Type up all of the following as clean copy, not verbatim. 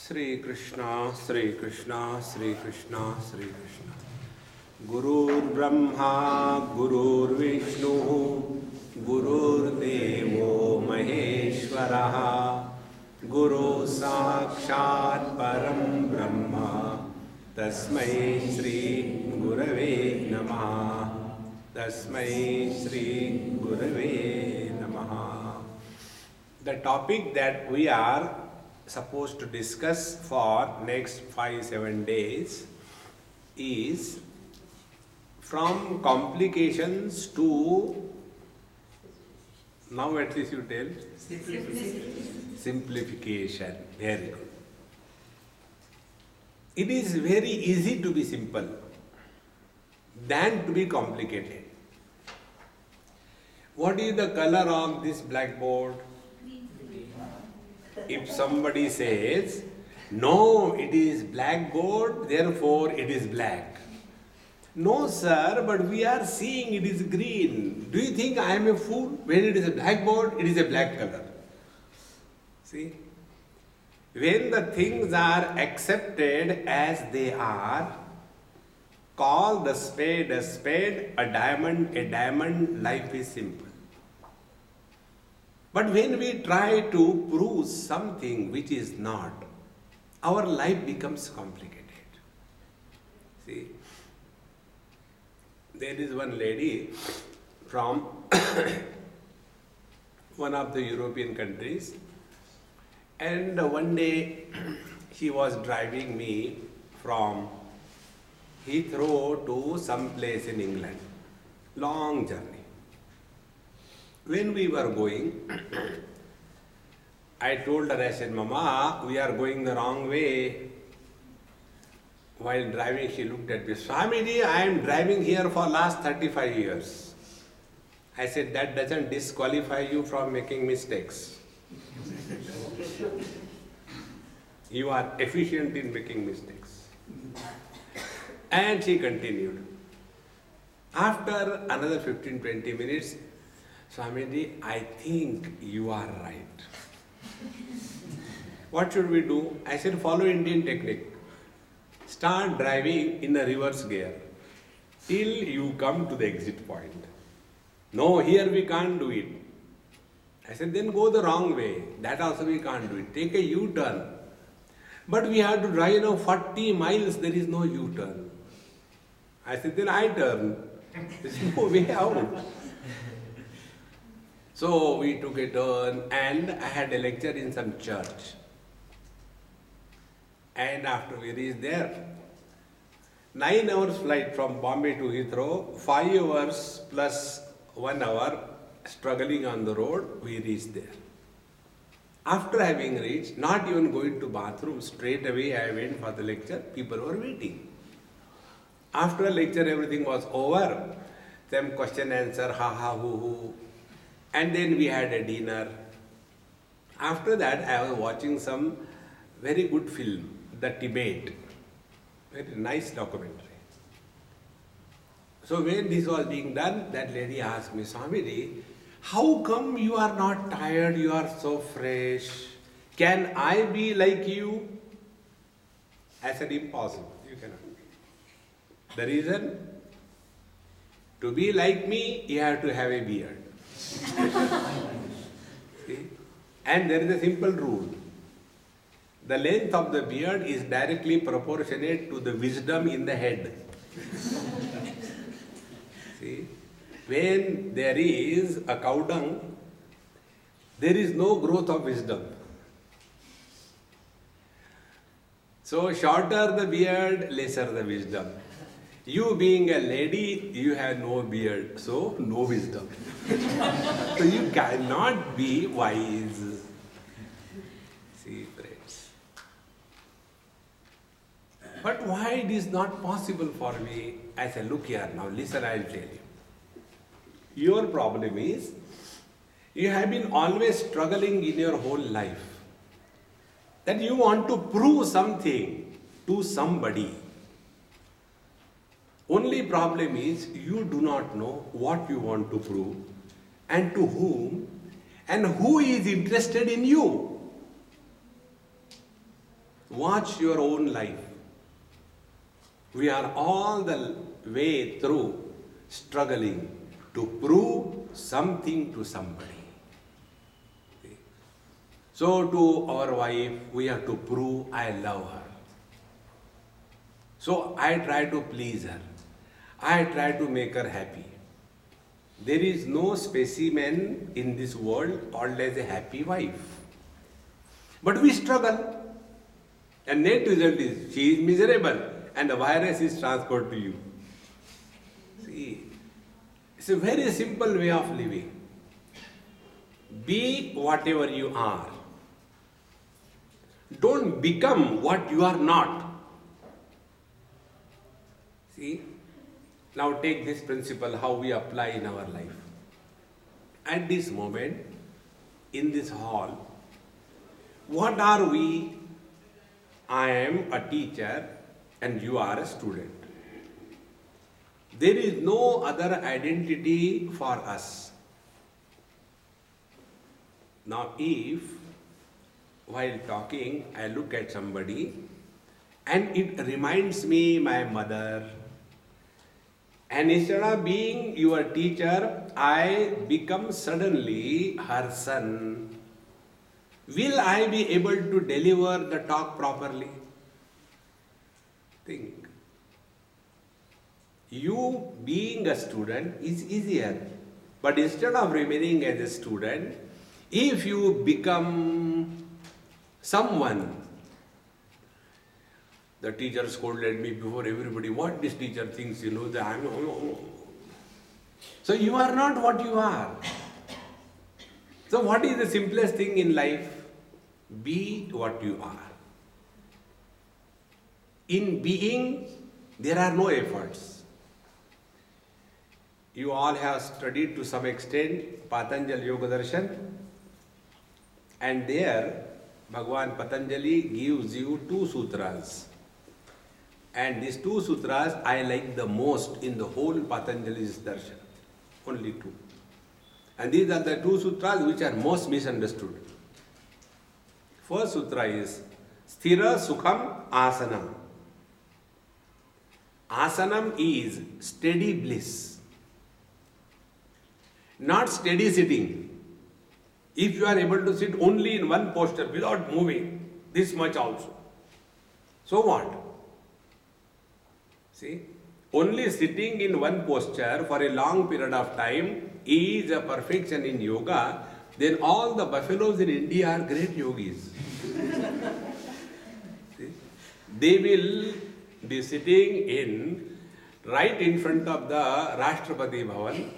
Sri Krishna, Sri Krishna, Sri Krishna, Sri Krishna. Gurur Brahma, Gurur Vishnu, Gurur Devo Maheshwaraha, Guru Sakshat Param Brahma, Tasmai Sri Gurave Namaha, Tasmai Sri Gurave Namaha. The topic that we are supposed to discuss for next 5-7 days is from complications to, now at least you tell, simplification. Very good. It is very easy to be simple than to be complicated. What is the color of this blackboard? If somebody says, no, it is blackboard, therefore it is black. No, sir, but we are seeing it is green. Do you think I am a fool? When it is a blackboard, it is a black color. See? When the things are accepted as they are, call the spade, a diamond, life is simple. But when we try to prove something which is not, our life becomes complicated. See, there is one lady from one of the European countries, and one day she was driving me from Heathrow to some place in England. Long journey. When we were going, I told her, I said, Mama, we are going the wrong way. While driving, she looked at me, Swamiji, I am driving here for last 35 years. I said, that doesn't disqualify you from making mistakes. You are efficient in making mistakes. And she continued. After another 15-20 minutes, Swamiji, I think you are right. What should we do? I said, follow Indian technique. Start driving in a reverse gear till you come to the exit point. No, here we can't do it. I said, then go the wrong way. That also we can't do it. Take a U-turn. But we have to drive 40 miles, there is no U-turn. I said, then I turn. There's no way out. So we took a turn and I had a lecture in some church. And after we reached there, 9 hours flight from Bombay to Heathrow, 5 hours plus 1 hour struggling on the road, we reached there. After having reached, not even going to bathroom, straight away I went for the lecture, people were waiting. After lecture everything was over, some question answer, ha ha hoo hoo. And then we had a dinner. After that, I was watching some very good film, The Tibet. Very nice documentary. So when this was being done, that lady asked me, Swamiji, how come you are not tired, you are so fresh? Can I be like you? I said, impossible, you cannot. The reason? To be like me, you have to have a beard. See? And there is a simple rule. The length of the beard is directly proportionate to the wisdom in the head. See? When there is a cow dung, there is no growth of wisdom. So shorter the beard, lesser the wisdom. You being a lady, you have no beard, so no wisdom. So you cannot be wise. See, friends. But why it is not possible for me? I said, look here, now listen, I will tell you. Your problem is, you have been always struggling in your whole life. That you want to prove something to somebody. Only problem is you do not know what you want to prove and to whom and who is interested in you. Watch your own life. We are all the way through struggling to prove something to somebody. So to our wife, we have to prove I love her. So I try to please her. I try to make her happy. There is no specimen in this world called as a happy wife. But we struggle. And net result is she is miserable and the virus is transferred to you. See, it's a very simple way of living. Be whatever you are. Don't become what you are not. See, now take this principle how we apply in our life. At this moment, in this hall, what are we? I am a teacher and you are a student. There is no other identity for us. Now if, while talking, I look at somebody and it reminds me my mother, and instead of being your teacher, I become suddenly her son, will I be able to deliver the talk properly? Think. You being a student is easier, but instead of remaining as a student, if you become someone, the teacher scolded me before everybody, what this teacher thinks, that I'm. So you are not what you are. So what is the simplest thing in life? Be what you are. In being, there are no efforts. You all have studied to some extent Patanjali Yoga Darshan, and there Bhagavan Patanjali gives you 2 sutras. And these 2 sutras I like the most in the whole Patanjali's darshan. Only 2. And these are the 2 sutras which are most misunderstood. First sutra is Sthira Sukham Asanam. Asanam is steady bliss. Not steady sitting. If you are able to sit only in one posture without moving, this much also. So what? See, only sitting in one posture for a long period of time is a perfection in yoga, then all the buffaloes in India are great yogis. See? They will be sitting right in front of the Rashtrapati Bhavan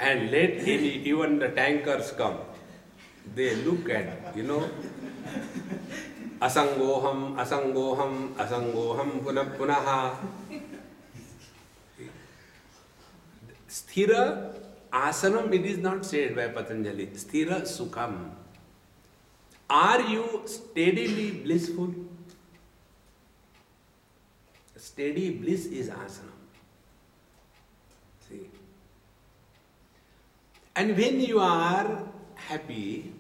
and let even the tankers come. They look at, Asangoham, Asangoham, Asangoham, Punah Punaha. Sthira Asanam, it is not said by Patanjali. Sthira Sukham. Are you steadily blissful? Steady bliss is Asanam. See. And when you are happy,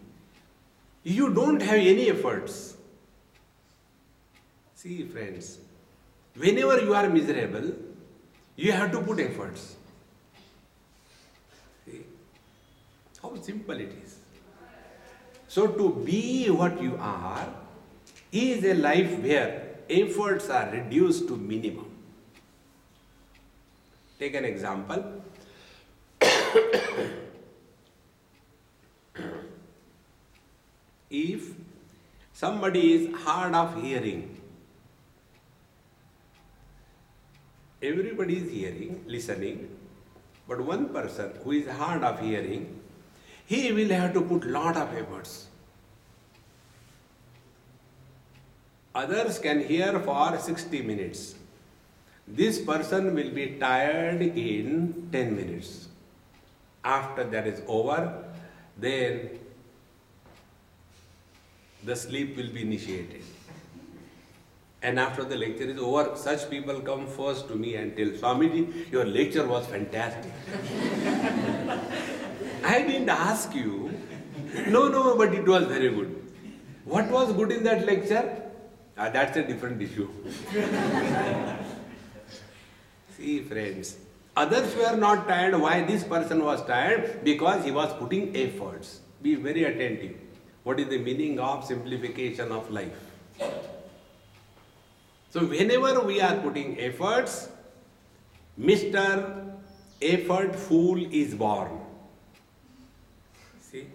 you don't have any efforts. See, friends, whenever you are miserable, you have to put efforts. See, how simple it is. So to be what you are is a life where efforts are reduced to minimum. Take an example. If somebody is hard of hearing, everybody is hearing, listening, but one person who is hard of hearing, he will have to put lot of efforts. Others can hear for 60 minutes. This person will be tired in 10 minutes. After that is over, then the sleep will be initiated. And after the lecture is over, such people come first to me and tell, Swamiji, your lecture was fantastic. I didn't ask you. No, but it was very good. What was good in that lecture? That's a different issue. See, friends, others were not tired. Why this person was tired? Because he was putting efforts. Be very attentive. What is the meaning of simplification of life? So whenever we are putting efforts, Mr. Effort Fool is born. See?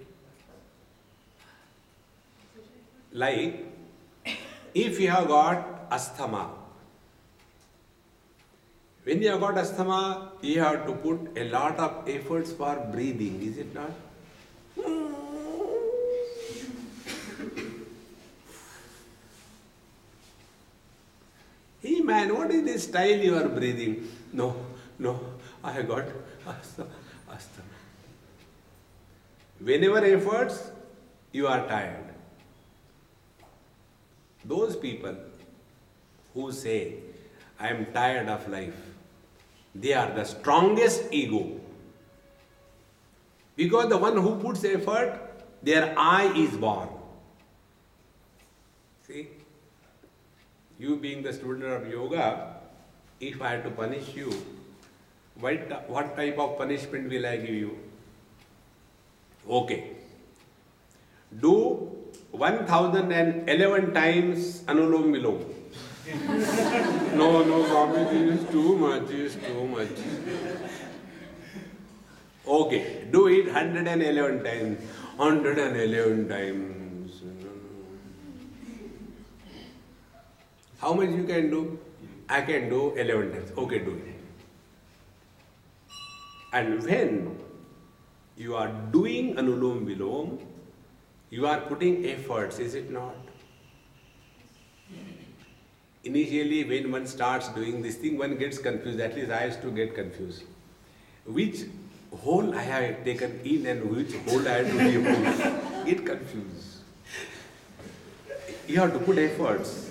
Like, if you have got asthma, when you have got asthma, you have to put a lot of efforts for breathing, is it not? Hey man, what is this style you are breathing? No, I have got asthma. Whenever efforts, you are tired. Those people who say, I am tired of life, they are the strongest ego. Because the one who puts effort, their I is born. See? You being the student of yoga, if I had to punish you, what type of punishment will I give you? Okay. Do 1011 times Anulom Vilom. No, Swami, this is too much. Okay, do it 111 times. 111 times. How much you can do? I can do 11 times. Okay, do it. And when you are doing Anulom Vilom, you are putting efforts, is it not? Initially, when one starts doing this thing, one gets confused. At least I used to get confused. Which hole I have taken in and which hole I have to remove. Get confused. You have to put efforts.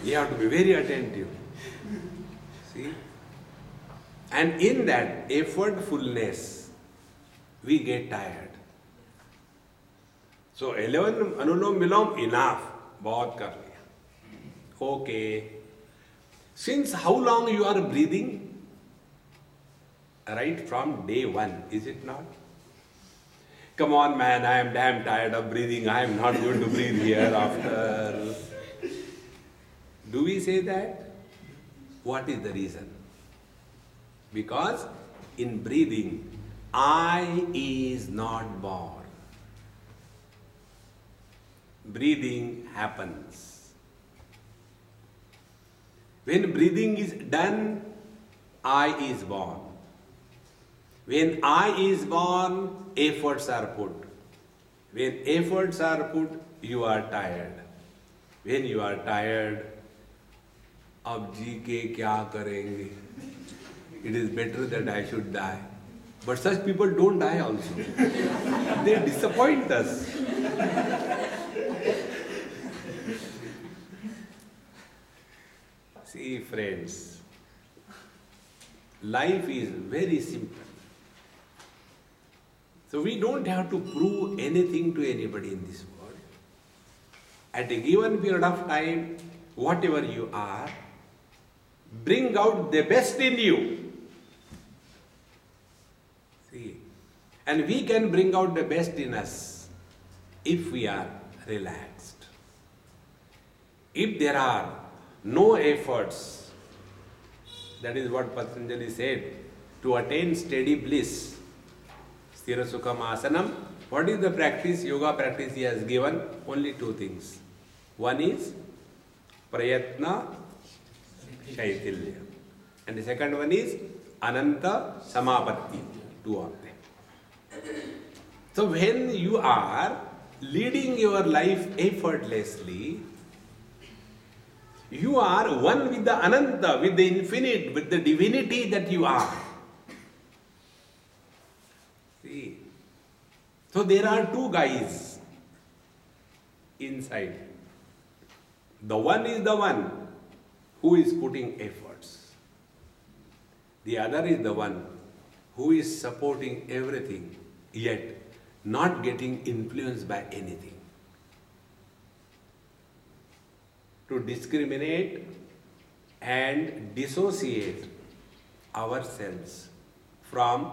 You have to be very attentive. See? And in that effortfulness, we get tired. So 11 Anulom Vilom, enough. Bahut kar liya. Okay. Since how long you are breathing? Right from day one, is it not? Come on man, I am damn tired of breathing. I am not going to breathe hereafter. Do we say that? What is the reason? Because in breathing, I is not born. Breathing happens. When breathing is done, I is born. When I is born, efforts are put. When efforts are put, you are tired. When you are tired, ab ji ke kya karenge? It is better that I should die. But such people don't die also. They disappoint us. See, friends, life is very simple. So we don't have to prove anything to anybody in this world. At a given period of time, whatever you are, bring out the best in you. See, and we can bring out the best in us if we are relaxed. If there are no efforts, that is what Patanjali said, to attain steady bliss. Sthira Sukham Asanam. What is the practice, yoga practice he has given? Only two things. One is Prayatna Shaitilya. And the second one is Ananta Samapatti. Two of them. So when you are leading your life effortlessly, you are one with the Ananta, with the infinite, with the divinity that you are. See? So there are two guys inside. The one is the one who is putting efforts. The other is the one who is supporting everything, yet not getting influenced by anything. to discriminate and dissociate ourselves from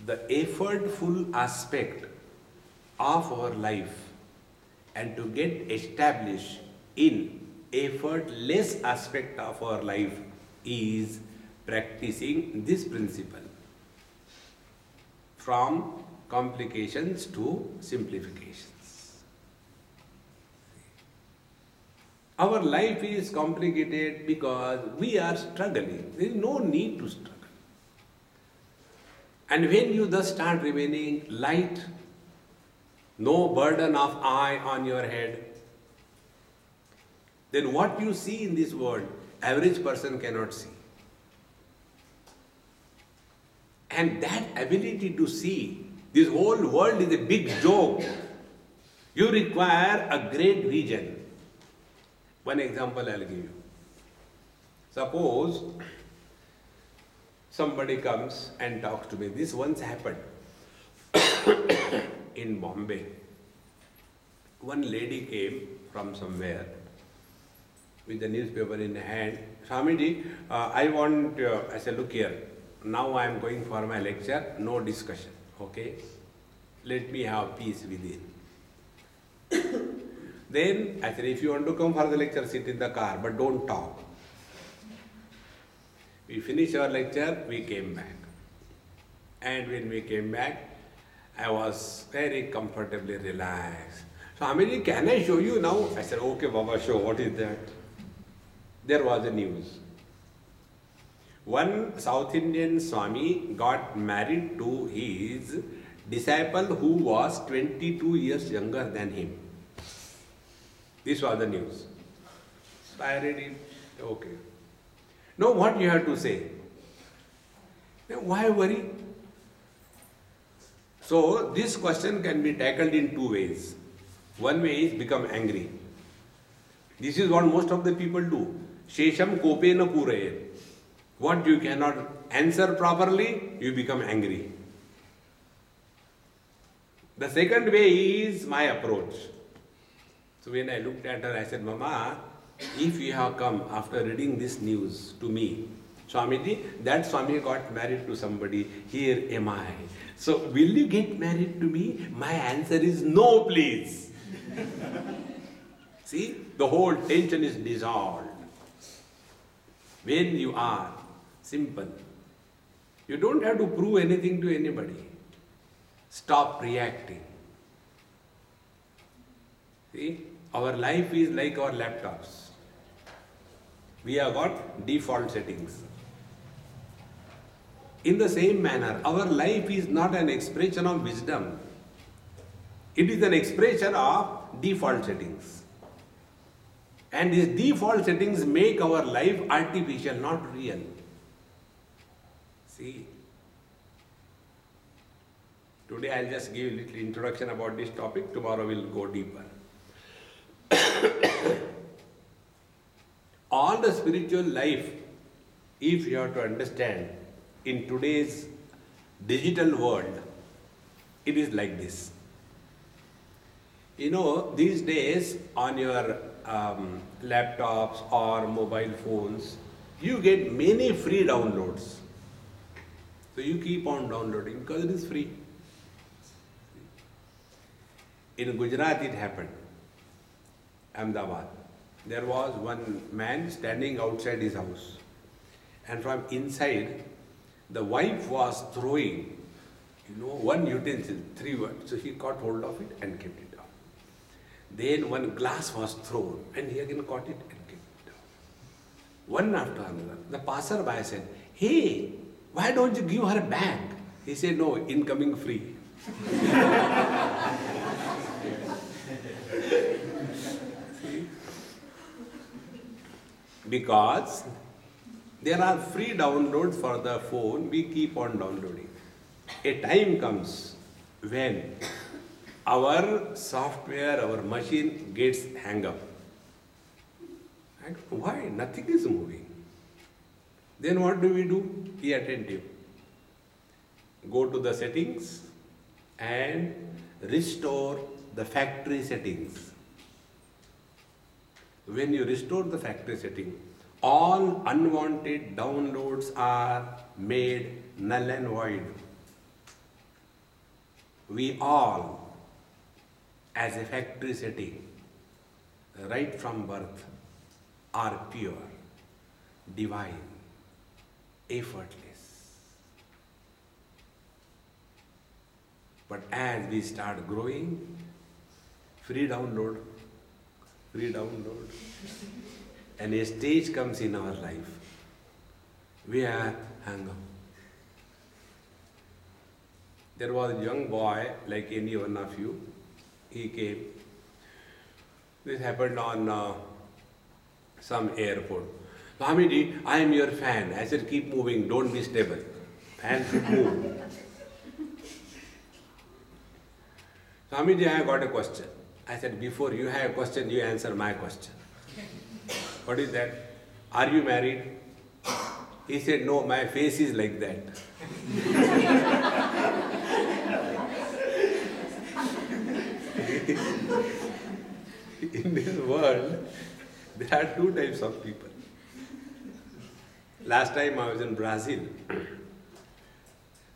the effortful aspect of our life and to get established in effortless aspect of our life is practicing this principle from complications to simplifications. Our life is complicated because we are struggling. There is no need to struggle. And when you thus start remaining light, no burden of I on your head, then what you see in this world, average person cannot see. And that ability to see this whole world is a big joke. You require a great vision. One example I'll give you. Suppose somebody comes and talks to me. This once happened in Bombay. One lady came from somewhere with the newspaper in hand. Swamiji, I said, look here, now I am going for my lecture, no discussion, okay? Let me have peace within. Then I said, if you want to come for the lecture, sit in the car, but don't talk. We finished our lecture, we came back. And when we came back, I was very comfortably relaxed. Swamiji, can I show you now? I said, okay, Baba, show. What is that? There was a news. One South Indian Swami got married to his disciple who was 22 years younger than him. This was the news. So I read it. Okay. Now what you have to say? Why worry? So this question can be tackled in two ways. One way is become angry. This is what most of the people do. Shesham kope na puraye. What you cannot answer properly, you become angry. The second way is my approach. So when I looked at her, I said, Mama, if you have come after reading this news to me, Swamiji, that Swami got married to somebody, here am I. So will you get married to me? My answer is no, please. See, the whole tension is dissolved. When you are simple, you don't have to prove anything to anybody. Stop reacting. See, our life is like our laptops. We have got default settings. In the same manner, our life is not an expression of wisdom. It is an expression of default settings. And these default settings make our life artificial, not real. See, today I'll just give a little introduction about this topic. Tomorrow we'll go deeper. All the spiritual life, if you have to understand, in today's digital world, it is like this. You know, these days on your laptops or mobile phones, you get many free downloads. So you keep on downloading because it is free. In Gujarat it happened, Ahmedabad. There was one man standing outside his house, and from inside the wife was throwing, one utensil, 3 words. So he caught hold of it and kept it down. Then one glass was thrown, and he again caught it and kept it down. One after another. The passerby said, hey, why don't you give her back? He said, no, incoming free. See? Because there are free downloads for the phone, we keep on downloading. A time comes when our software, our machine gets hang up. And why? Nothing is moving. Then what do? Be attentive. Go to the settings and restore the factory settings. When you restore the factory setting, all unwanted downloads are made null and void. We all, as a factory setting, right from birth, are pure, divine, effortless. But as we start growing, free download, and a stage comes in our life. We are hung up. There was a young boy, like any one of you, he came. This happened on some airport. Swamiji, I am your fan. I said, keep moving, don't be stable. Fan should move. Swamiji, I have got a question. I said, before you have a question, you answer my question. What is that? Are you married? He said, no, my face is like that. In this world, there are two types of people. Last time I was in Brazil,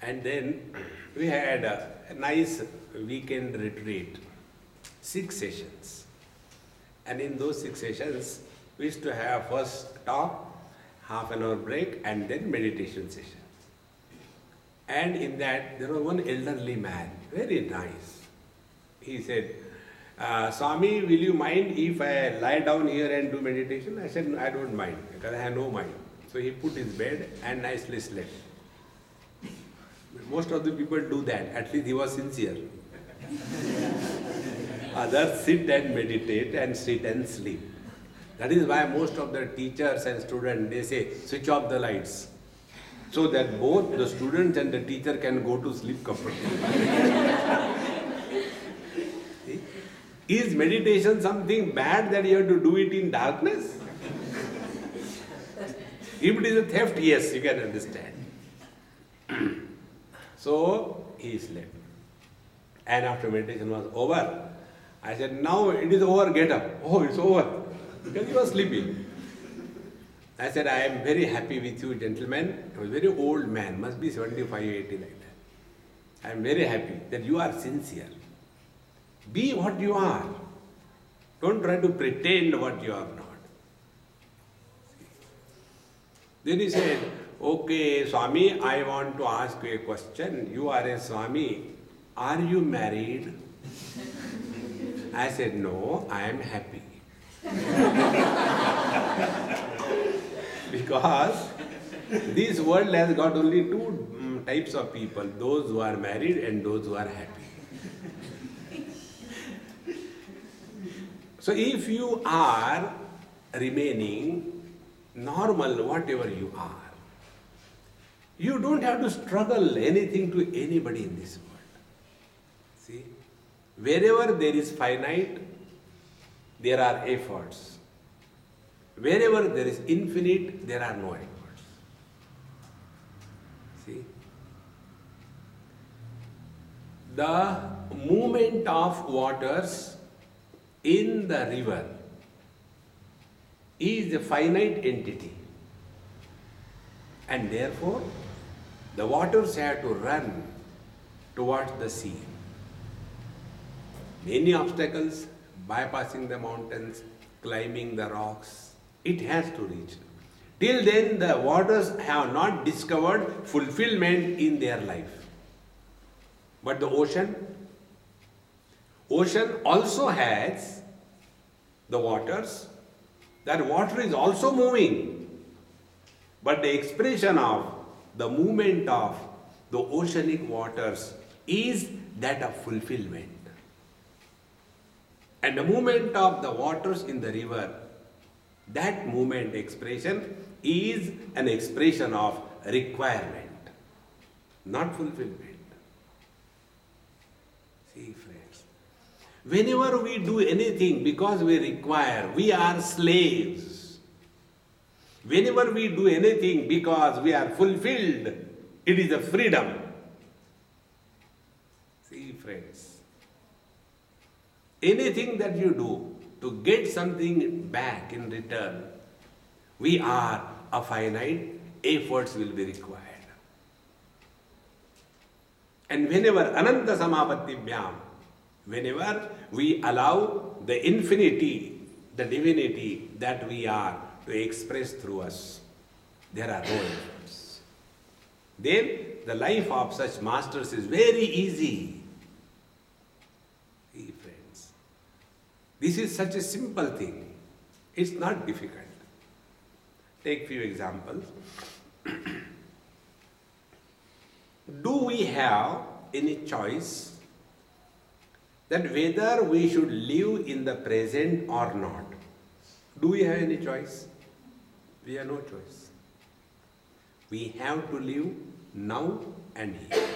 and then we had a nice weekend retreat, 6 sessions. And in those 6 sessions, we used to have first talk, half an hour break, and then meditation session. And in that, there was one elderly man, very nice. He said, Swami, will you mind if I lie down here and do meditation? I said, I don't mind, because I have no mind. So he put his bed and nicely slept. Most of the people do that, at least he was sincere. Others sit and meditate and sit and sleep. That is why most of the teachers and students, they say, switch off the lights, so that both the students and the teacher can go to sleep comfortably. Is meditation something bad that you have to do it in darkness? If it is a theft, yes, you can understand. So he slept. And after meditation was over, I said, now it is over, get up. Oh, it's over. Because he was sleeping. I said, I am very happy with you, gentlemen. He was a very old man, must be 75, 80 like that. I am very happy that you are sincere. Be what you are. Don't try to pretend what you are not. Then he said, okay, Swami, I want to ask you a question. You are a Swami. Are you married? I said, no, I am happy. Because this world has got only 2 types of people, those who are married and those who are happy. So if you are remaining normal, whatever you are, you don't have to struggle anything to anybody in this world. See, wherever there is finite, there are efforts. Wherever there is infinite, there are no efforts. See, the movement of waters in the river is a finite entity, and therefore the waters have to run towards the sea. Many obstacles, bypassing the mountains, climbing the rocks, it has to reach. Till then the waters have not discovered fulfillment in their life. But the ocean also has the waters. That water is also moving. But the expression of the movement of the oceanic waters is that of fulfillment. And the movement of the waters in the river, that movement expression is an expression of requirement, not fulfillment. See, friends, whenever we do anything because we require, we are slaves. Whenever we do anything because we are fulfilled, it is a freedom. See, friends, anything that you do to get something back in return, we are a finite, efforts will be required. And whenever Ananta Samapatibhyam, whenever we allow the infinity, the divinity that we are to express through us, there are no efforts. Then the life of such masters is very easy. See, friends, this is such a simple thing. It's not difficult. Take few examples. Do we have any choice that whether we should live in the present or not? Do we have any choice? We have no choice. We have to live now and here.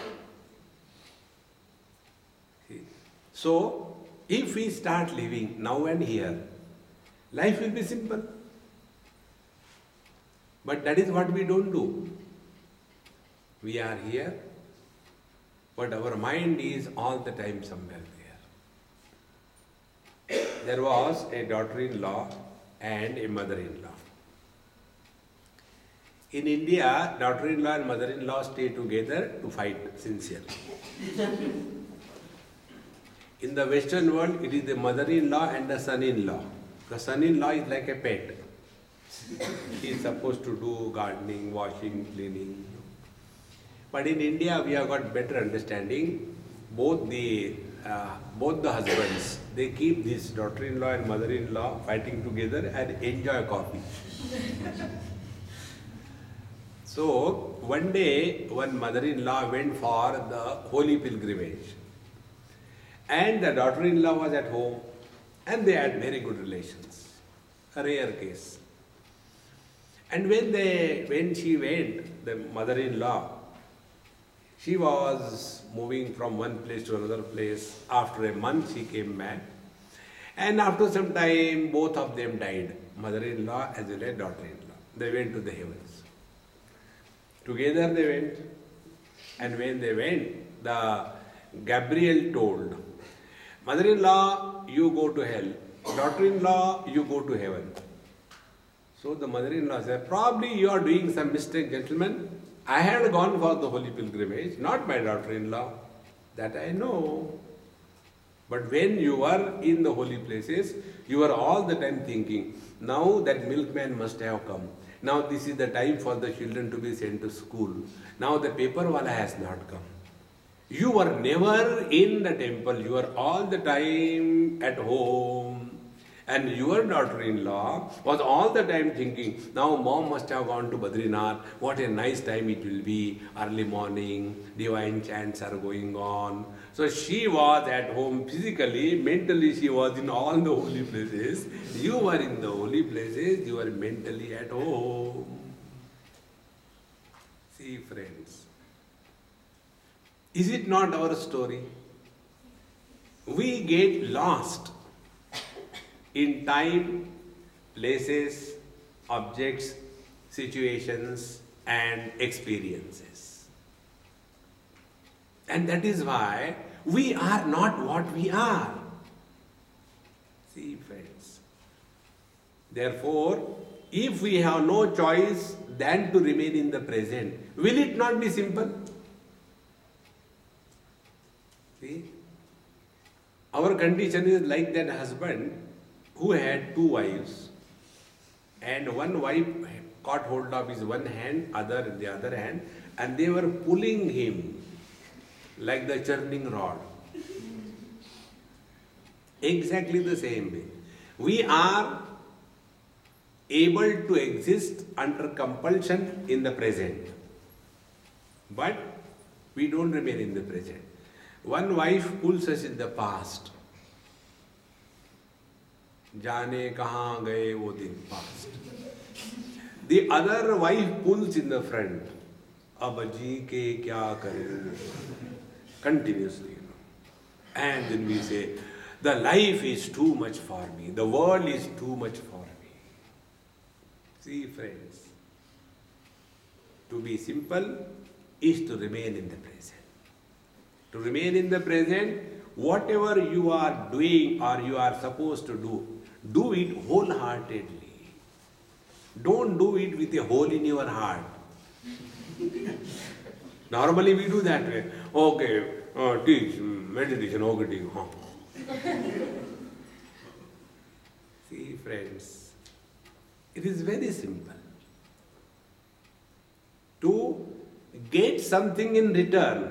See? So, if we start living now and here, life will be simple. But that is what we don't do. We are here, but our mind is all the time somewhere there. There was a daughter-in-law and a mother-in-law. In India, daughter-in-law and mother-in-law stay together to fight sincerely. In the Western world, it is the mother-in-law and the son-in-law. The son-in-law is like a pet. He is supposed to do gardening, washing, cleaning. But in India, we have got better understanding. Both the husbands, they keep this daughter-in-law and mother-in-law fighting together and enjoy coffee. So one day, one mother-in-law went for the holy pilgrimage, and the daughter-in-law was at home, and they had very good relations. A rare case. And when she went, the mother-in-law, she was moving from one place to another place. After a month, she came back. And after some time, both of them died. Mother-in-law as well as daughter-in-law. They went to the heavens. Together they went. And when they went, the Gabriel told, mother-in-law, you go to hell. Daughter-in-law, you go to heaven. So the mother-in-law said, probably you are doing some mistake, gentlemen. I had gone for the holy pilgrimage, not my daughter-in-law. That I know. But when you are in the holy places, you are all the time thinking, now that milkman must have come. Now this is the time for the children to be sent to school. Now the paper wala has not come. You were never in the temple. You are all the time at home. And your daughter-in-law was all the time thinking, now mom must have gone to Badrinath, what a nice time it will be, early morning, divine chants are going on. So she was at home physically, mentally she was in all the holy places. You were in the holy places, you were mentally at home. See, friends, is it not our story? We get lost in time, places, objects, situations and experiences. And that is why we are not what we are. See, friends. Therefore, if we have no choice than to remain in the present, will it not be simple? See? Our condition is like that husband who had two wives, and one wife caught hold of his one hand, other in the other hand, and they were pulling him like the churning rod. Exactly the same way. We are able to exist under compulsion in the present, but we don't remain in the present. One wife pulls us in the past. जाने कहाँ गए वो दिन past. The other wife pulls in the front. अब जी के क्या करें? Continuously. And then we say, the life is too much for me. The world is too much for me. See, friends, to be simple is to remain in the present. To remain in the present, whatever you are doing or you are supposed to do, Do it wholeheartedly. Don't do it with a hole in your heart. Normally we do that way. Okay, teach, meditation, okay, teach. See, friends, it is very simple. To get something in return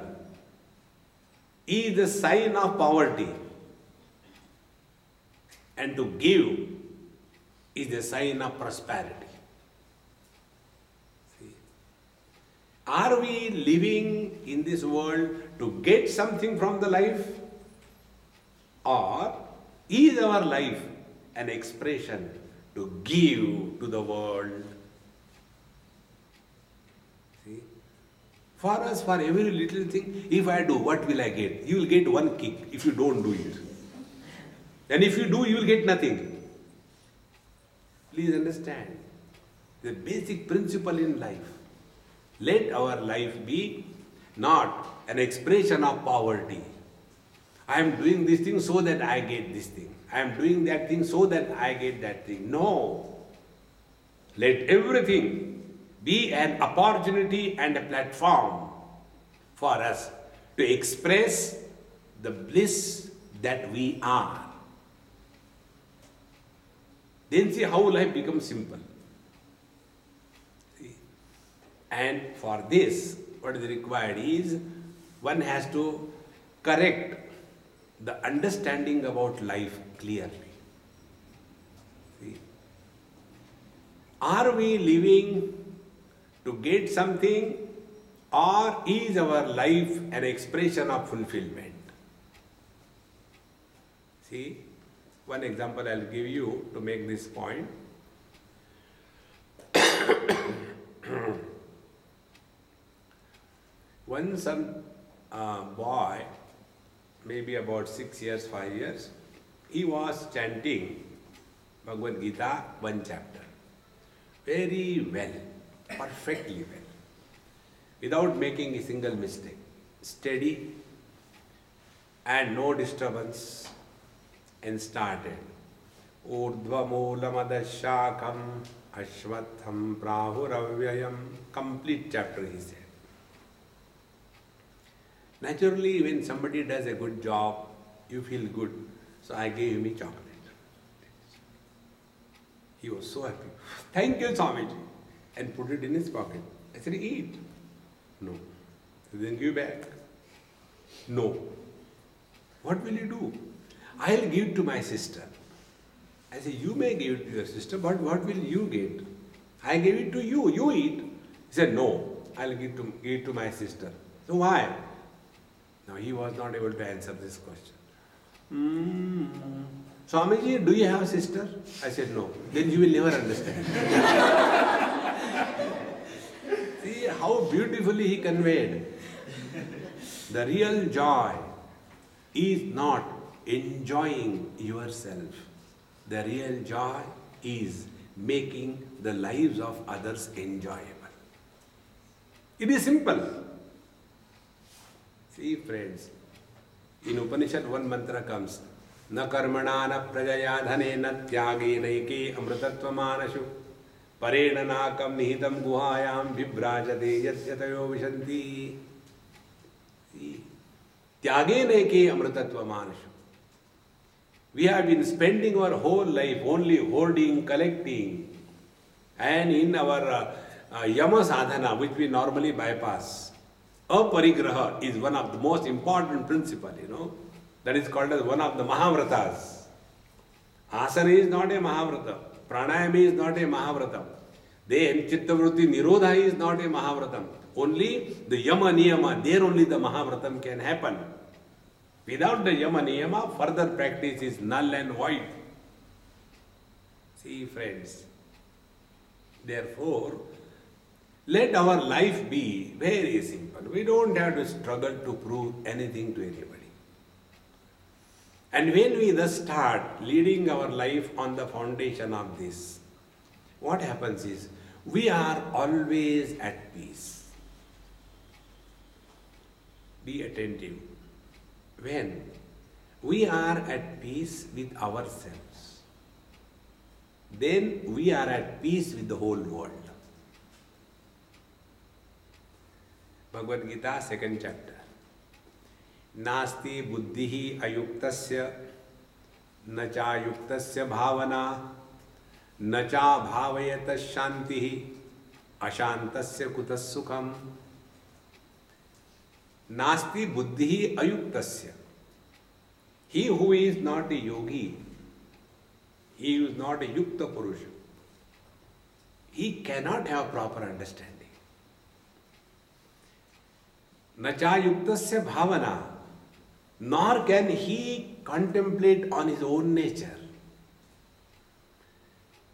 is a sign of poverty, and to give is a sign of prosperity. See? Are we living in this world to get something from the life, or is our life an expression to give to the world? See? For us, for every little thing, if I do, what will I get? You will get one kick if you don't do it. And if you do, you will get nothing. Please understand the basic principle in life. Let our life be not an expression of poverty. I am doing this thing so that I get this thing. I am doing that thing so that I get that thing. No. Let everything be an opportunity and a platform for us to express the bliss that we are. Then see how life becomes simple. See? And for this, what is required is one has to correct the understanding about life clearly. See? Are we living to get something, or is our life an expression of fulfillment? See, one example I'll give you to make this point. One boy, maybe about 6 years, 5 years, he was chanting Bhagavad Gita, one chapter, very well, perfectly well, without making a single mistake, steady and no disturbance, and started Urdhvamoolamadashakam Ashwatham Prahuravyayam. Complete chapter he said. Naturally, when somebody does a good job, you feel good. So I gave him a chocolate. He was so happy. Thank you, Swamiji. And put it in his pocket. I said, eat. No. Then give back. No. What will you do? I'll give it to my sister. I said, you may give it to your sister, but what will you get? I gave it to you. You eat. He said, no. I'll give it to my sister. So why? Now he was not able to answer this question. Swamiji, do you have a sister? I said, no. Then you will never understand. See how beautifully he conveyed. The real joy is not enjoying yourself. The real joy is making the lives of others enjoyable. It is simple. See, friends, in Upanishad one mantra comes, na karmana na prajaya dhane na tyage naike amritatva manashu parena nakam nihitam guhayam vibrajate yatyatayo vishanti. See, tyage naike amritatva manashu. We have been spending our whole life only hoarding, collecting, and in our yama sadhana, which we normally bypass, aparigraha is one of the most important principles, That is called as one of the Mahavratas. Asana is not a Mahavrata. Pranayama is not a Mahavrata. Then Chittavrutti Nirodha is not a Mahavratam. Only the Yama Niyama, there only the Mahavratam can happen. Without the Yama Niyama, further practice is null and void. See, friends, therefore, let our life be very simple. We don't have to struggle to prove anything to anybody. And when we thus start leading our life on the foundation of this, what happens is, we are always at peace. Be attentive. When we are at peace with ourselves, then we are at peace with the whole world. Bhagavad Gita, 2nd chapter. Nasti buddhihi ayuktasya nacha yuktasya bhavana nacha bhavayata shantihi ashantasya kutas sukham. Nasti buddhihi ayuktasya. He who is not a yogi, he who is not a yukta purusha, he cannot have proper understanding. Nacha yuktasya bhavana, nor can he contemplate on his own nature.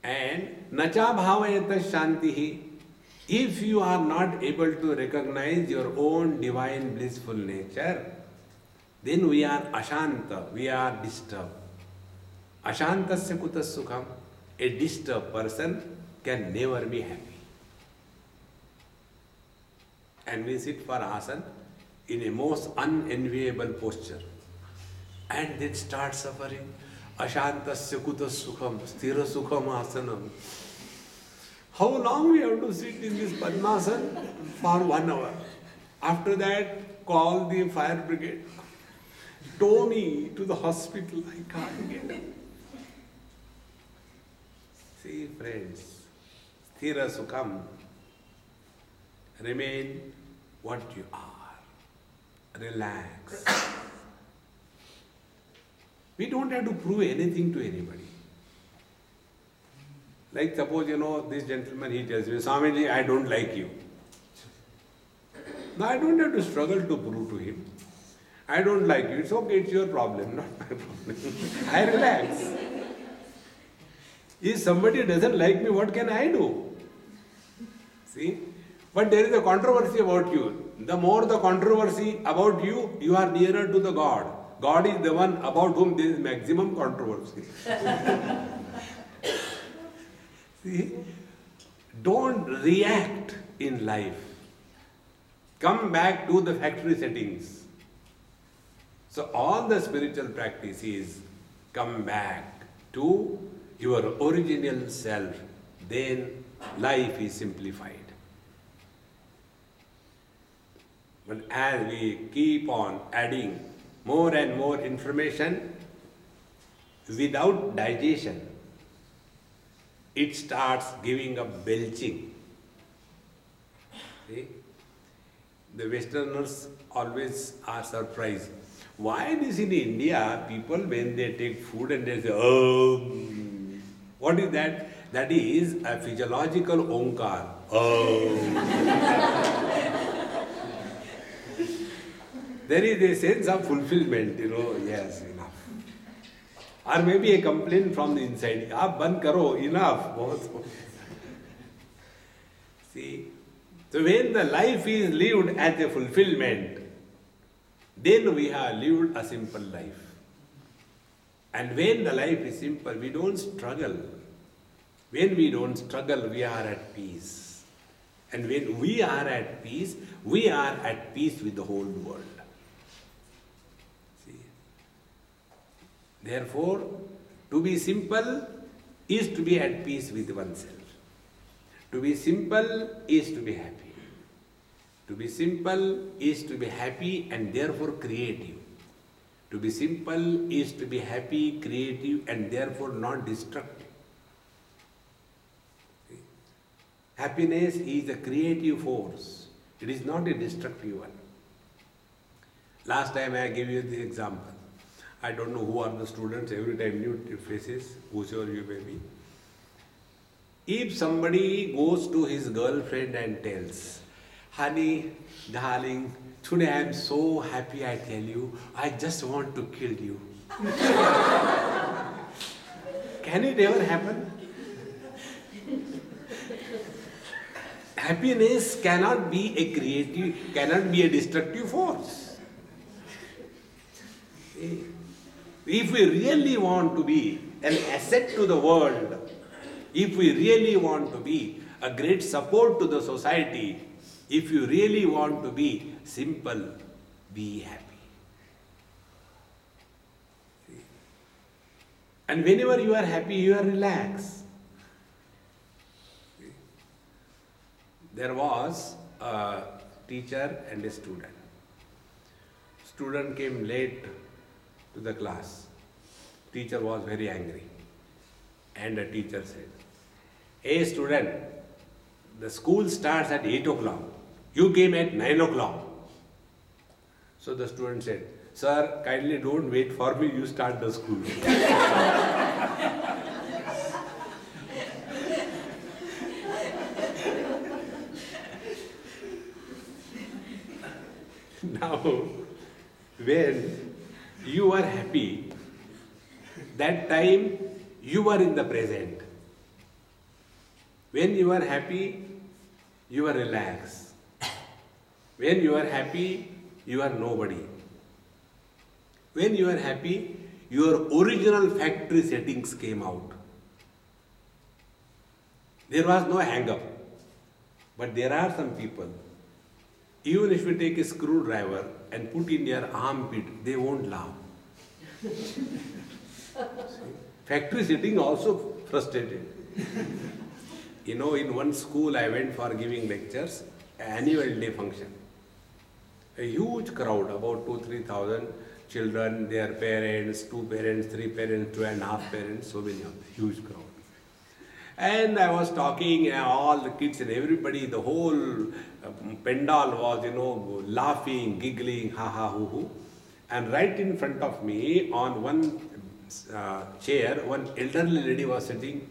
And nacha bhavayata shantihi, if you are not able to recognize your own divine blissful nature, then we are ashanta, we are disturbed. Ashantasya kutas sukham, a disturbed person can never be happy. And we sit for asana in a most unenviable posture and then start suffering. Ashantasya kutas sukham, sthira sukham asanam. How long we have to sit in this Padmasana? For 1 hour. After that, call the fire brigade. Tow me to the hospital, I can't get up. See friends, sthira sukham, remain what you are. Relax. We don't have to prove anything to anybody. Like suppose, this gentleman, he tells me, Swamiji, I don't like you. Now I don't have to struggle to prove to him. I don't like you. It's okay, it's your problem, not my problem. I relax. If somebody doesn't like me, what can I do? See? But there is a controversy about you. The more the controversy about you, you are nearer to the God. God is the one about whom there is maximum controversy. See? Don't react in life. Come back to the factory settings. So all the spiritual practice is come back to your original self. Then life is simplified. But as we keep on adding more and more information without digestion, it starts giving up belching. See? The Westerners always are surprised. Why this in India, people when they take food and they say, oh, what is that? That is a physiological onkar. Oh. There is a sense of fulfillment, yes, enough. Or maybe a complaint from the inside. Aap ban karo, enough. See, so when the life is lived as a fulfillment, then we have lived a simple life. And when the life is simple, we don't struggle. When we don't struggle, we are at peace. And when we are at peace, we are at peace with the whole world. See? Therefore, to be simple is to be at peace with oneself. To be simple is to be happy. To be simple is to be happy and therefore creative. To be simple is to be happy, creative and therefore not destructive. See? Happiness is a creative force. It is not a destructive one. Last time I gave you the example. I don't know who are the students, every time new faces, whosoever you may be. If somebody goes to his girlfriend and tells, honey, darling, today I am so happy, I tell you, I just want to kill you. Can it ever happen? Happiness cannot be a creative, cannot be a destructive force. If we really want to be an asset to the world, if we really want to be a great support to the society, if you really want to be simple, be happy. And whenever you are happy, you are relaxed. There was a teacher and a student. Student came late to the class. Teacher was very angry. And the teacher said, "Hey student, the school starts at 8 o'clock. You came at 9 o'clock. So the student said, "Sir, kindly don't wait for me, you start the school." Now, when you are happy, that time you are in the present. When you are happy, you are relaxed. When you are happy, you are nobody. When you are happy, your original factory settings came out. There was no hang-up. But there are some people, even if you take a screwdriver and put in their armpit, they won't laugh. Factory setting also frustrated. In one school I went for giving lectures, annual day function. A huge crowd, about 2,000-3,000 children, their parents, 2 parents, 3 parents, 2.5 parents, so many of them, huge crowd. And I was talking, and all the kids and everybody, the whole pendal was, laughing, giggling, ha ha hoo hoo. And right in front of me, on one chair, one elderly lady was sitting,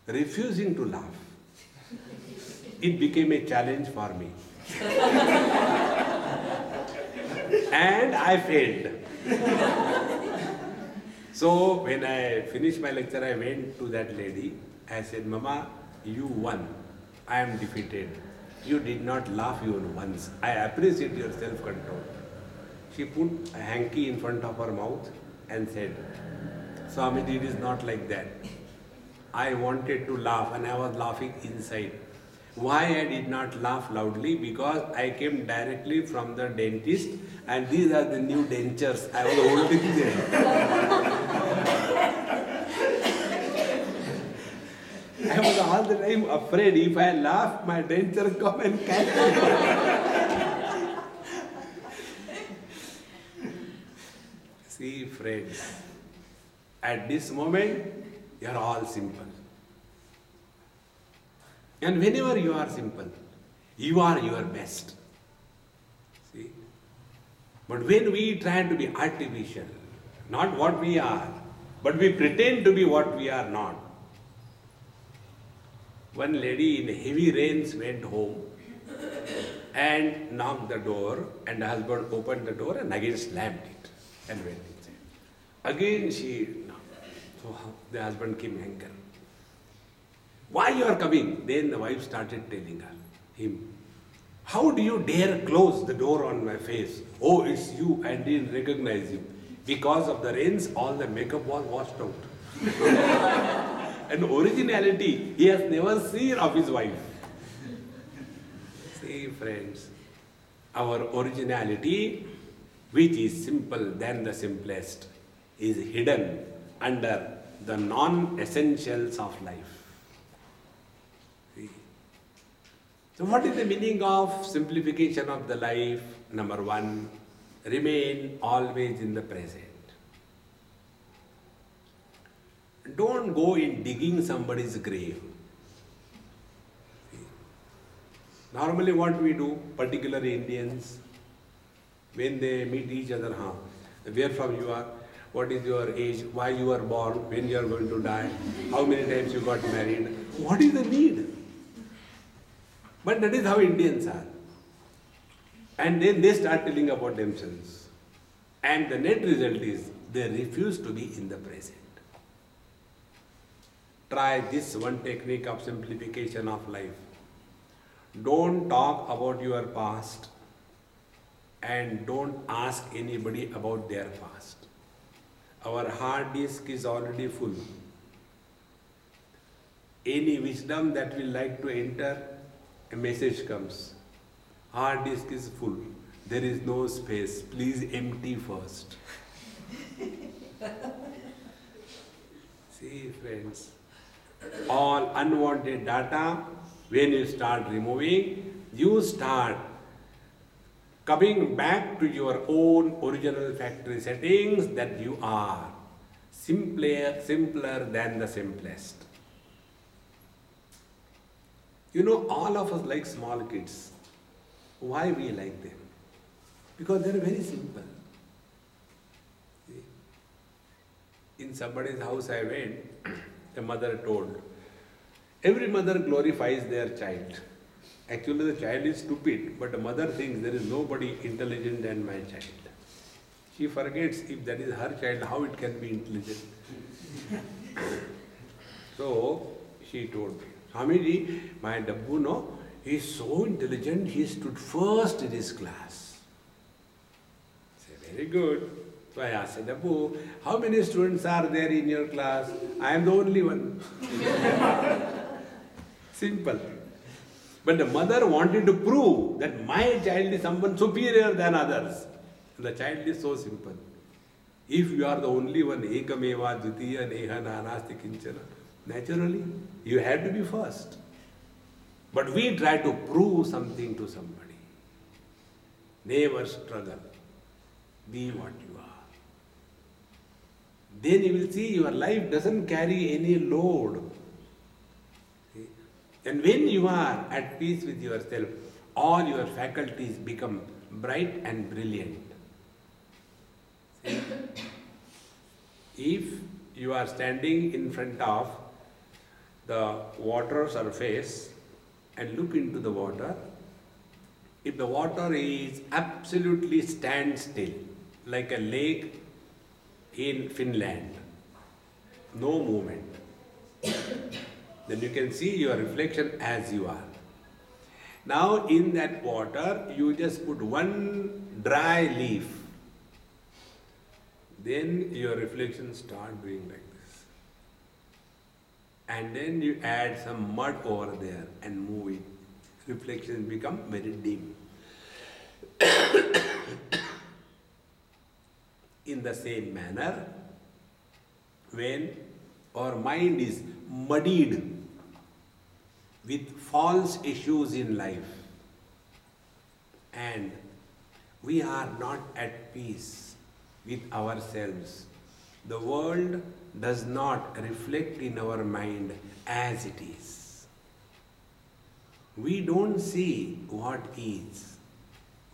refusing to laugh. It became a challenge for me. And I failed. So when I finished my lecture, I went to that lady. I said, "Mama, you won. I am defeated. You did not laugh even once. I appreciate your self-control." She put a hanky in front of her mouth and said, "Swami, it is not like that. I wanted to laugh and I was laughing inside. Why I did not laugh loudly? Because I came directly from the dentist and these are the new dentures I was holding there." I was all the time afraid if I laugh, my denture come and catch me. See, friends, at this moment, you are all simple. And whenever you are simple, you are your best. See? But when we try to be artificial, not what we are, but we pretend to be what we are not. One lady in heavy rains went home and knocked the door, and the husband opened the door and again slammed it and went inside. Again she knocked. So the husband came angry. "Why you are coming?" Then the wife started telling him, "How do you dare close the door on my face? Oh, it's you, I didn't recognize you. Because of the rains, all the makeup was washed out." And originality he has never seen of his wife. See, friends, our originality, which is simple than the simplest, is hidden under the non-essentials of life. See? So what is the meaning of simplification of the life? Number 1, remain always in the present. Don't go in digging somebody's grave. Normally what we do, particularly Indians, when they meet each other, where from you are, what is your age, why you are born, when you are going to die, how many times you got married, what is the need? But that is how Indians are. And then they start telling about themselves. And the net result is they refuse to be in the present. Try this one technique of simplification of life. Don't talk about your past and don't ask anybody about their past. Our hard disk is already full. Any wisdom that we like to enter, a message comes. Hard disk is full. There is no space. Please empty first. See, friends, All unwanted data, when you start removing, you start coming back to your own original factory settings that you are simpler than the simplest. You know, all of us like small kids. Why we like them? Because they are very simple. In somebody's house I went, a mother told, every mother glorifies their child. Actually the child is stupid, but the mother thinks there is nobody intelligent than my child. She forgets if that is her child, how it can be intelligent. So she told me, Swamiji, my Dabbu, no, he is so intelligent, he stood first in his class. I say, very good. So I asked, Dabbu, how many students are there in your class? I am the only one. Simple. But the mother wanted to prove that my child is someone superior than others. The child is so simple. If you are the only one, ekameva dvitiya neha nanasti kinchana, naturally you have to be first. But we try to prove something to somebody. Never struggle. Be what you are. Then you will see your life doesn't carry any load. And when you are at peace with yourself, all your faculties become bright and brilliant. See? If you are standing in front of the water surface and look into the water, if the water is absolutely standstill, like a lake in Finland, no movement, then you can see your reflection as you are. Now in that water, you just put one dry leaf. Then your reflection start doing like this. And then you add some mud over there and move it. Reflection become very dim. In the same manner, when our mind is muddied with false issues in life and we are not at peace with ourselves, the world does not reflect in our mind as it is. We don't see what is.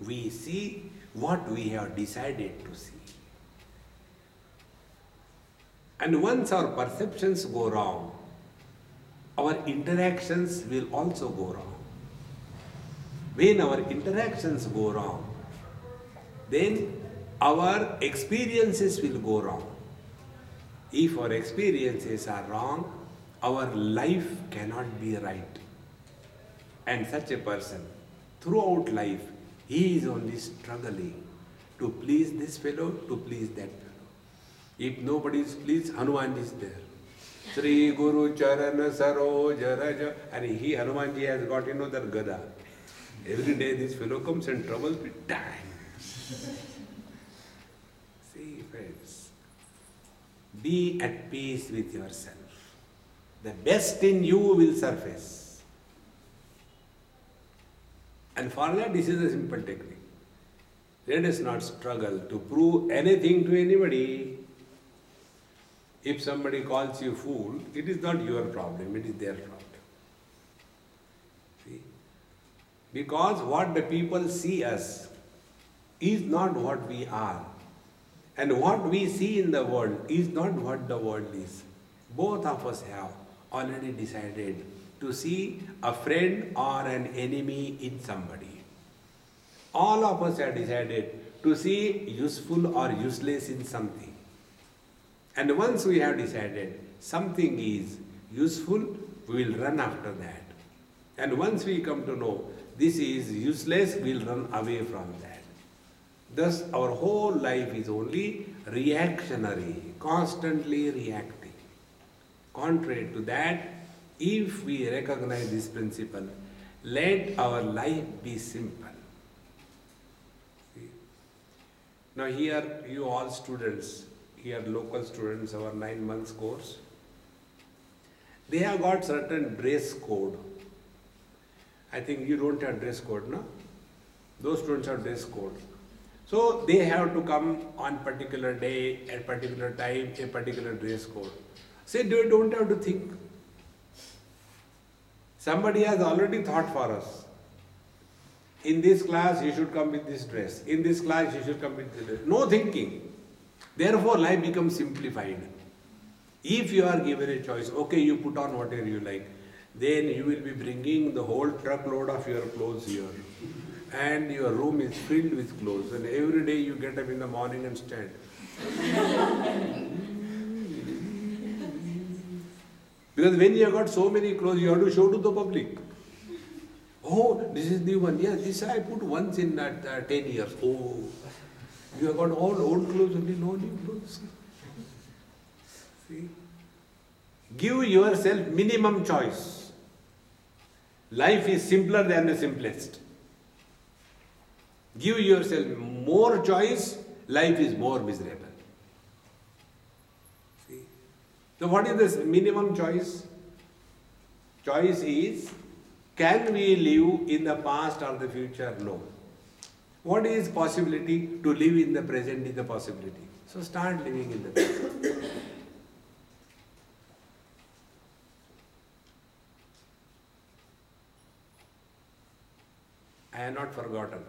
We see what we have decided to see. And once our perceptions go wrong, our interactions will also go wrong. When our interactions go wrong, then our experiences will go wrong. If our experiences are wrong, our life cannot be right. And such a person, throughout life, he is only struggling to please this fellow, to please that fellow. If nobody is pleased, Hanuman is there. Sri Guru Charana Saroj Raja. And he, Hanumanji, has got, that Gada. Every day this fellow comes and troubles me. Time. See, friends, be at peace with yourself. The best in you will surface. And for that, this is a simple technique. Let us not struggle to prove anything to anybody. If somebody calls you fool, it is not your problem, it is their problem. See? Because what the people see us is not what we are. And what we see in the world is not what the world is. Both of us have already decided to see a friend or an enemy in somebody. All of us have decided to see useful or useless in something. And once we have decided something is useful, we will run after that. And once we come to know this is useless, we will run away from that. Thus, our whole life is only reactionary, constantly reacting. Contrary to that, if we recognize this principle, let our life be simple. See? Now here, you all students, here local students, our 9 months course, They have got certain dress code. I think you don't have dress code, no? Those students have dress code. So they have to come on particular day, at particular time, a particular dress code. Say, they don't have to think. Somebody has already thought for us. In this class, you should come with this dress. In this class, you should come with this dress. No thinking. Therefore, life becomes simplified. If you are given a choice, okay, you put on whatever you like, then you will be bringing the whole truckload of your clothes here. And your room is filled with clothes. And every day you get up in the morning and stand. Because when you have got so many clothes, you have to show to the public. Oh, this is new one. Yes, this I put once in 10 years. Oh, you have got all old clothes, only no new clothes. See? Give yourself minimum choice. Life is simpler than the simplest. Give yourself more choice, life is more miserable. See? So what is this minimum choice? Choice is, can we live in the past or the future? No. What is possibility? To live in the present is the possibility. So start living in the present. I have not forgotten.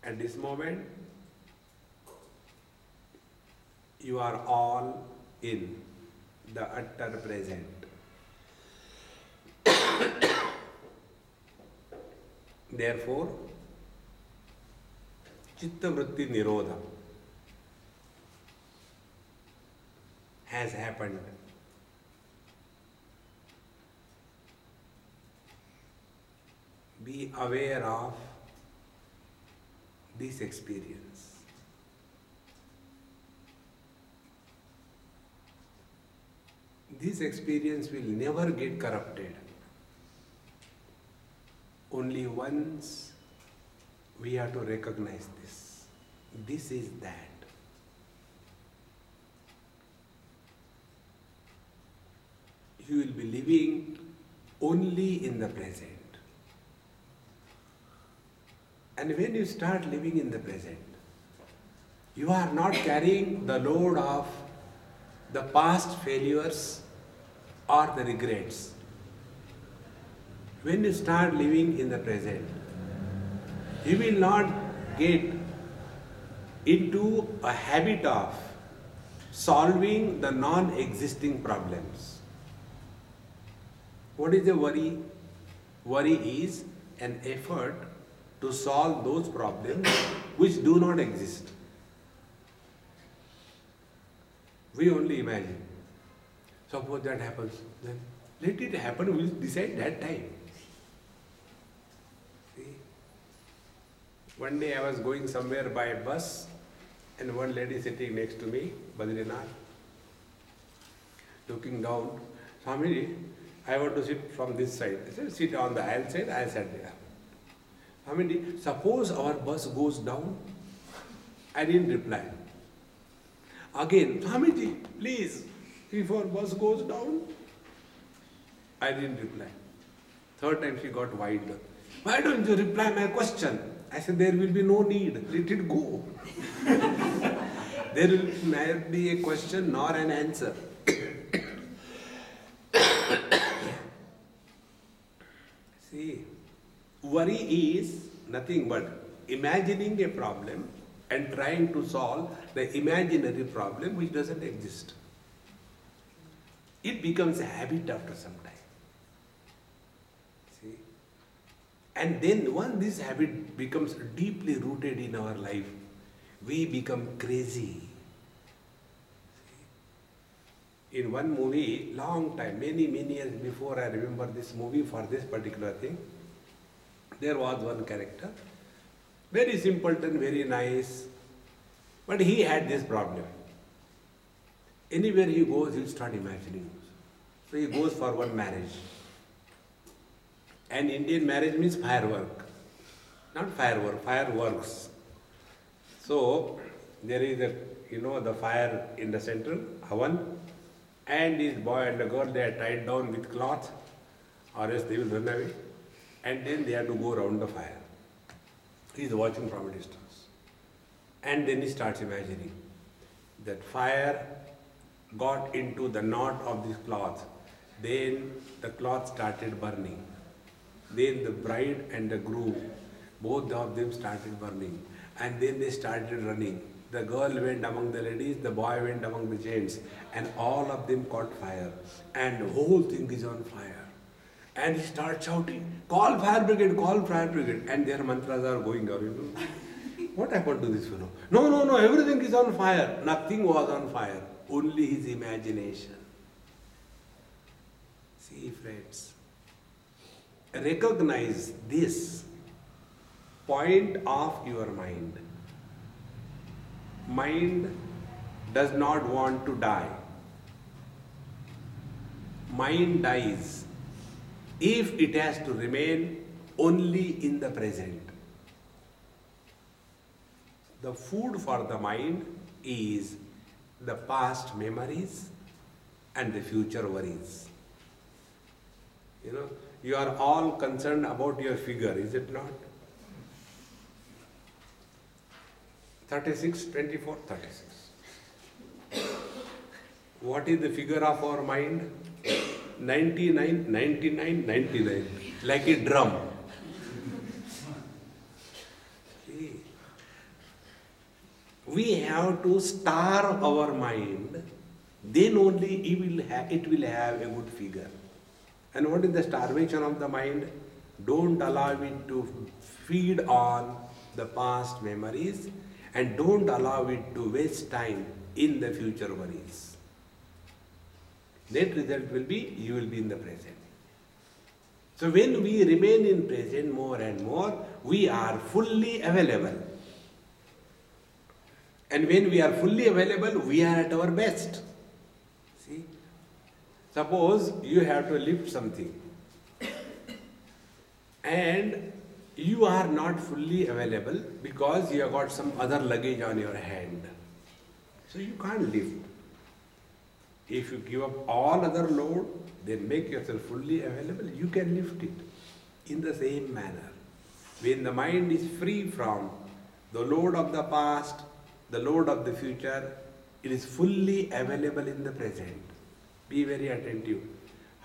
At this moment, you are all in the utter present. Therefore, Chitta Vritti Nirodha has happened. Be aware of this experience. This experience will never get corrupted. Only once we have to recognize this. This is that. You will be living only in the present. And when you start living in the present, you are not carrying the load of the past failures or the regrets. When you start living in the present, you will not get into a habit of solving the non-existing problems. What is a worry? Worry is an effort to solve those problems which do not exist. We only imagine. Suppose that happens, then let it happen, we'll decide that time. See? One day I was going somewhere by bus and one lady sitting next to me, Badrinath, looking down, Swami, I want to sit from this side. I said, sit on the aisle side, I sat there. Swami, suppose our bus goes down, I didn't reply. Again, Swamiji, please, if our bus goes down, I didn't reply. Third time she got wild. Why don't you reply my question? I said, there will be no need, let it go. There will neither be a question nor an answer. See, worry is nothing but imagining a problem and trying to solve the imaginary problem which doesn't exist. It becomes a habit after some time. See? And then once this habit becomes deeply rooted in our life, we become crazy. See? In one movie, long time, many years before I remember this movie for this particular thing, there was one character, very simpleton, very nice, but he had this problem. Anywhere he goes, he'll start imagining. So he goes for one marriage. And Indian marriage means firework. Not firework, fireworks. So there is the fire in the center, Havan, and this boy and the girl, they are tied down with cloth, or else they will run away, and then they have to go around the fire. He is watching from a distance. And then he starts imagining that fire got into the knot of this cloth. Then the cloth started burning. Then the bride and the groom, both of them started burning. And then they started running. The girl went among the ladies, the boy went among the gents, and all of them caught fire. And the whole thing is on fire. And he starts shouting, call fire brigade, call fire brigade. And their mantras are going out. What happened to this fellow? No, everything is on fire. Nothing was on fire. Only his imagination. See, friends, recognize this point of your mind. Mind does not want to die. Mind dies if it has to remain only in the present. The food for the mind is the past memories and the future worries. You are all concerned about your figure, is it not? 36, 24, 36. What is the figure of our mind? 99, 99, 99. Like a drum. See, we have to starve our mind, then only it will have a good figure. And what is the starvation of the mind? Don't allow it to feed on the past memories, and don't allow it to waste time in the future worries. Net result will be, you will be in the present. So when we remain in present more and more, we are fully available. And when we are fully available, we are at our best. See? Suppose you have to lift something and you are not fully available because you have got some other luggage on your hand. So you can't lift. If you give up all other load, then make yourself fully available, you can lift it. In the same manner, when the mind is free from the load of the past, the load of the future, it is fully available in the present. Be very attentive.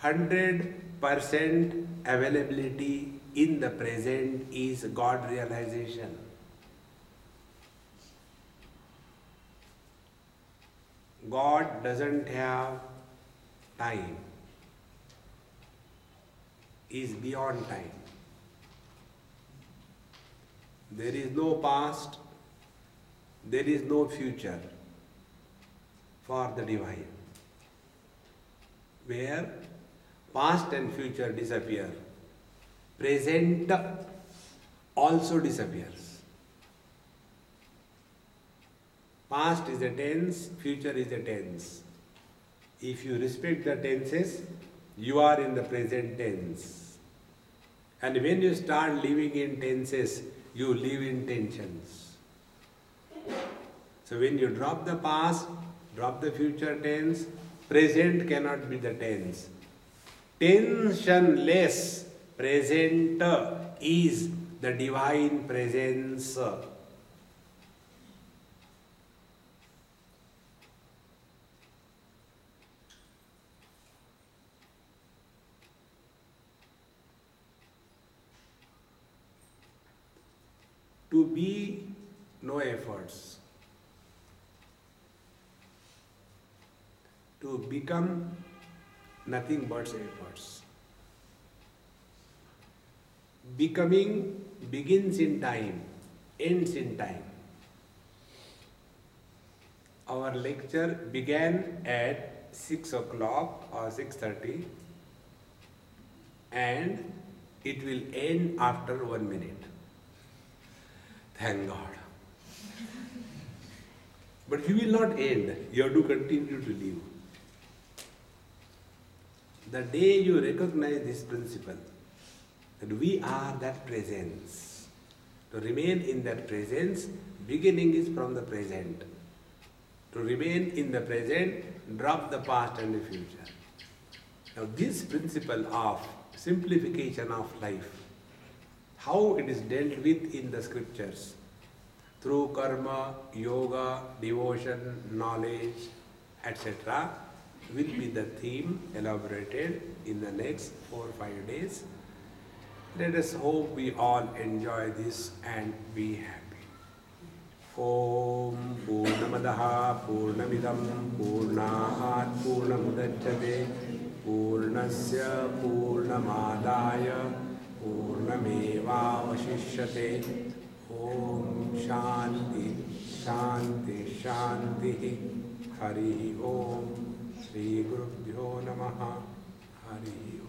100% availability in the present is God realization. God doesn't have time. He is beyond time. There is no past, there is no future for the divine. Where past and future disappear, present also disappears. Past is a tense, future is a tense. If you respect the tenses, you are in the present tense. And when you start living in tenses, you live in tensions. So when you drop the past, drop the future tense, present cannot be the tense. Tensionless present is the divine presence. To be, no efforts. To become, nothing but efforts. Becoming begins in time, ends in time. Our lecture began at 6 o'clock or 6:30 and it will end after 1 minute. Thank God. But you will not end. You have to continue to live. The day you recognize this principle, that we are that presence, to remain in that presence, Beginning is from the present. To remain in the present, drop the past and the future. Now this principle of simplification of life, how it is dealt with in the scriptures, through karma, yoga, devotion, knowledge, etc., will be the theme elaborated in the next 4 or 5 days. Let us hope we all enjoy this and be happy. Om Purnamadaha Purnamidam Purnahat Purnamudachyate Purnasya Purnamadaya Purnamevavashishyate. Om Shanti Shanti Shanti. Hari Om Shri Gurubhyo Namaha. Hari